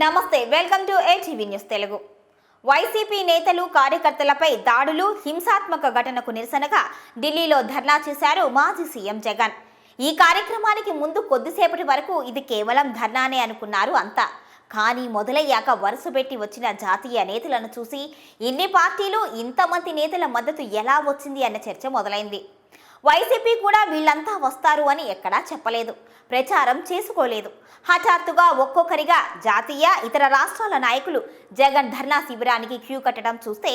నమస్తే, welcome to ATV news Telugu. YCP నేతలు కార్యకర్తలపై దాడులు, హింసాత్మక ఘటనకు నిరసనగా ఢిల్లీలో ధర్నా చేశారు మాజీ సీఎం జగన్. ఈ కార్యక్రమానికి ముందు కొద్దిసేపటి వరకు ఇది కేవలం ధర్నానే అనుకున్నారు అంతా. కానీ మొదలయ్యాక వరుసపెట్టి వచ్చిన జాతీయ నేతలను చూసి ఇన్ని పార్టీలు, ఇంతమంది నేతల మద్దతు ఎలా వచ్చింది అన్న చర్చ మొదలైంది. వైసీపీ కూడా వీళ్ళంతా వస్తారు అని ఎక్కడా చెప్పలేదు, ప్రచారం చేసుకోలేదు. హఠాత్తుగా ఒక్కొక్కరిగా జాతీయ, ఇతర రాష్ట్రాల నాయకులు జగన్ ధర్నా శిబిరానికి క్యూ కట్టడం చూస్తే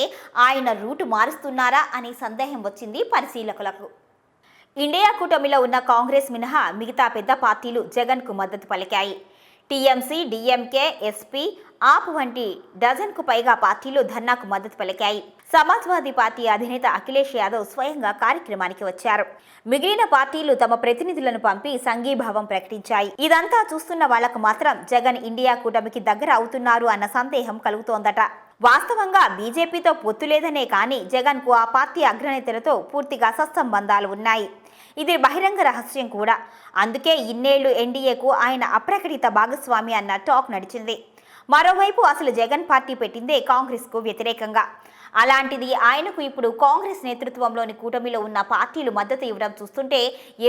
ఆయన రూటు మారుస్తున్నారా అనే సందేహం వచ్చింది పరిశీలకులకు. ఇండియా కూటమిలో ఉన్న కాంగ్రెస్ మినహా మిగతా పెద్ద పార్టీలు జగన్కు మద్దతు పలికాయి. టీఎంసీ, డీఎంకే, ఎస్పీ, ఆప్ వంటి డజన్కు పైగా పార్టీలు ధర్నాకు మద్దతు పలికాయి. సమాజ్వాదీ పార్టీ అధినేత అఖిలేష్ యాదవ్ స్వయంగా కార్యక్రమానికి వచ్చారు. మిగిలిన పార్టీలు తమ ప్రతినిధులను పంపి సంఘీభావం ప్రకటించాయి. ఇదంతా చూస్తున్న వాళ్లకు మాత్రం జగన్ ఇండియా కూటమికి దగ్గర అవుతున్నారు అన్న సందేహం కలుగుతోందట. వాస్తవంగా బీజేపీతో పొత్తు లేదనే కానీ జగన్కు ఆ పార్టీ అగ్రనేతలతో పూర్తిగా సత్సంబంధాలు ఉన్నాయి. ఇది బహిరంగ రహస్యం కూడా. అందుకే ఇన్నేళ్లు ఎన్డీఏకు ఆయన అప్రకటిత భాగస్వామి అన్న టాక్ నడిచింది. మరోవైపు అసలు జగన్ పార్టీ పెట్టిందే కాంగ్రెస్కు వ్యతిరేకంగా. అలాంటిది ఆయనకు ఇప్పుడు కాంగ్రెస్ నేతృత్వంలోని కూటమిలో ఉన్న పార్టీలు మద్దతు ఇవ్వడం చూస్తుంటే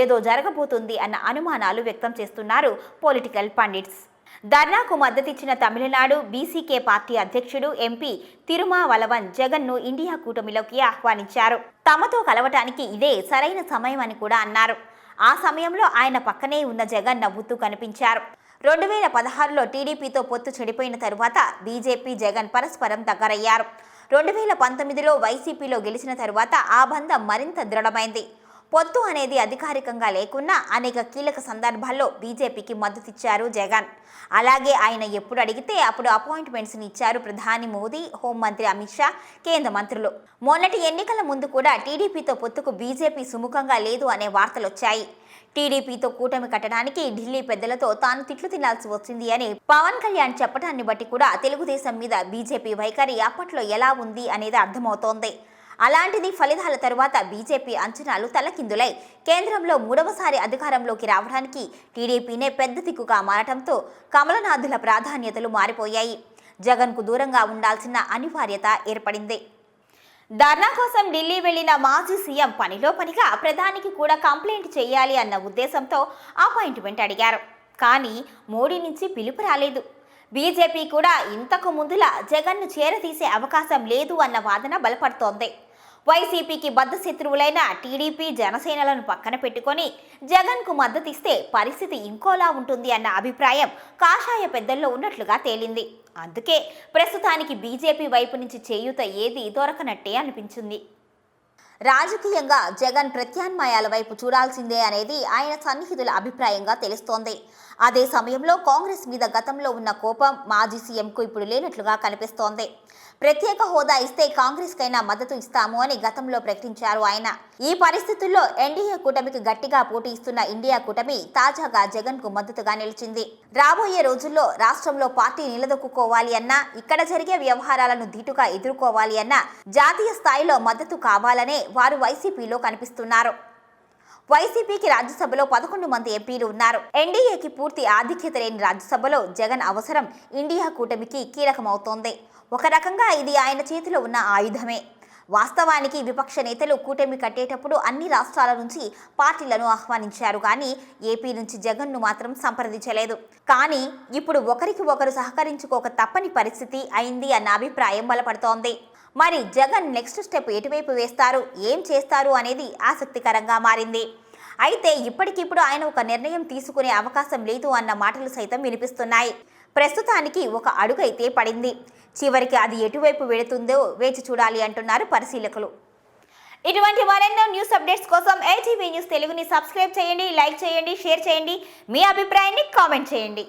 ఏదో జరగబోతుంది అన్న అనుమానాలు వ్యక్తం చేస్తున్నారు పొలిటికల్ పండిట్స్. ధర్నాకు మద్దతిచ్చిన తమిళనాడు బీసీకే పార్టీ అధ్యక్షుడు ఎంపీ తిరుమావలవన్ జగన్ను ఇండియా కూటమిలోకి ఆహ్వానించారు. తమతో కలవటానికి ఇదే సరైన సమయం అని కూడా అన్నారు. ఆ సమయంలో ఆయన పక్కనే ఉన్న జగన్ నవ్వుతూ కనిపించారు. 2016లో టీడీపీతో పొత్తు చెడిపోయిన తరువాత బీజేపీ, జగన్ పరస్పరం దగ్గరయ్యారు. 2019లో వైసీపీలో గెలిచిన తరువాత ఆ బంధం మరింత దృఢమైంది. పొత్తు అనేది అధికారికంగా లేకున్నా అనేక కీలక సందర్భాల్లో బీజేపీకి మద్దతిచ్చారు జగన్. అలాగే ఆయన ఎప్పుడు అడిగితే అప్పుడు అపాయింట్మెంట్స్ని ఇచ్చారు ప్రధాని మోదీ, హోంమంత్రి అమిత్ షా, కేంద్ర మంత్రులు. మొన్నటి ఎన్నికల ముందు కూడా టీడీపీతో పొత్తుకు బీజేపీ సుముఖంగా లేదు అనే వార్తలొచ్చాయి. టీడీపీతో కూటమి కట్టడానికి ఢిల్లీ పెద్దలతో తాను తిట్లు తినాల్సి వచ్చింది అని పవన్ కళ్యాణ్ చెప్పడాన్ని బట్టి కూడా తెలుగుదేశం మీద బీజేపీ వైఖరి అప్పట్లో ఎలా ఉంది అనేది అర్థమవుతోంది. అలాంటిది ఫలితాల తరువాత బీజేపీ అంచనాలు తలకిందులై కేంద్రంలో మూడవసారి అధికారంలోకి రావడానికి టీడీపీనే పెద్ద దిక్కుగా మారటంతో కమలనాథుల ప్రాధాన్యతలు మారిపోయాయి. జగన్కు దూరంగా ఉండాల్సిన అనివార్యత ఏర్పడింది. ధర్నా కోసం ఢిల్లీ వెళ్లిన మాజీ సీఎం పనిలో పనిగా ప్రధానికి కూడా కంప్లైంట్ చేయాలి అన్న ఉద్దేశంతో అపాయింట్మెంట్ అడిగారు. కానీ మోడీ నుంచి పిలుపు రాలేదు. బీజేపీ కూడా ఇంతకు ముందులా జగన్ను చేరదీసే అవకాశం లేదు అన్న వాదన బలపడుతోంది. వైసీపీకి బద్ధ శత్రువులైన టీడీపీ, జనసేనలను పక్కన పెట్టుకొని జగన్కు మద్దతిస్తే పరిస్థితి ఇంకోలా ఉంటుంది అన్న అభిప్రాయం కాషాయ పెద్దల్లో ఉన్నట్లుగా తేలింది. అందుకే ప్రస్తుతానికి బీజేపీ వైపు నుంచి చేయూత ఏది దొరకనట్టే అనిపించింది. రాజకీయంగా జగన్ ప్రత్యామ్నాయాల వైపు చూడాల్సిందే అనేది ఆయన సన్నిహితుల అభిప్రాయంగా తెలుస్తోంది. అదే సమయంలో కాంగ్రెస్ మీద గతంలో ఉన్న కోపం మాజీ సీఎంకు ఇప్పుడు లేనట్లుగా కనిపిస్తోంది. ప్రత్యేక హోదా ఇస్తే కాంగ్రెస్కైనా మద్దతు ఇస్తాము అని గతంలో ప్రకటించారు ఆయన. ఈ పరిస్థితుల్లో ఎన్డీఏ కూటమికి గట్టిగా పోటీ ఇస్తున్న ఇండియా కూటమి తాజాగా జగన్కు మద్దతుగా నిలిచింది. రాబోయే రోజుల్లో రాష్ట్రంలో పార్టీ నిలదొక్కుకోవాలి అన్నా, ఇక్కడ జరిగే వ్యవహారాలను ధీటుగా ఎదుర్కోవాలి అన్నా జాతీయ స్థాయిలో మద్దతు కావాలనే వారు వైసీపీలో కనిపిస్తున్నారు. వైసీపీకి రాజ్యసభలో 11 మంది ఎంపీలు ఉన్నారు. ఎన్డీఏకి పూర్తి ఆధిక్యత లేని రాజ్యసభలో జగన్ అవసరం ఇండియా కూటమికి కీలకమవుతోంది. ఒక రకంగా ఇది ఆయన చేతిలో ఉన్న ఆయుధమే. వాస్తవానికి విపక్ష నేతలు కూటమి కట్టేటప్పుడు అన్ని రాష్ట్రాల నుంచి పార్టీలను ఆహ్వానించారు, కానీ ఏపీ నుంచి జగన్ను మాత్రం సంప్రదించలేదు. కానీ ఇప్పుడు ఒకరికి ఒకరు సహకరించుకోక తప్పని పరిస్థితి అయింది అన్న అభిప్రాయం బలపడుతోంది. మరి జగన్ నెక్స్ట్ స్టెప్ ఎటువైపు వేస్తారు, ఏం చేస్తారు అనేది ఆసక్తికరంగా మారింది. అయితే ఇప్పటికిప్పుడు ఆయన ఒక నిర్ణయం తీసుకునే అవకాశం లేదు అన్న మాటలు సైతం వినిపిస్తున్నాయి. ప్రస్తుతానికి ఒక అడుగైతే పడింది. చివరికి అది ఎటువైపు వెళుతుందో వేచి చూడాలి అంటున్నారు పరిశీలకులు. ఇటువంటి మరెన్నో న్యూస్ అప్డేట్స్ కోసం ఏటీవీ న్యూస్ తెలుగుని సబ్స్క్రైబ్ చేయండి, లైక్ చేయండి, షేర్ చేయండి. మీ అభిప్రాయాన్ని కామెంట్ చేయండి.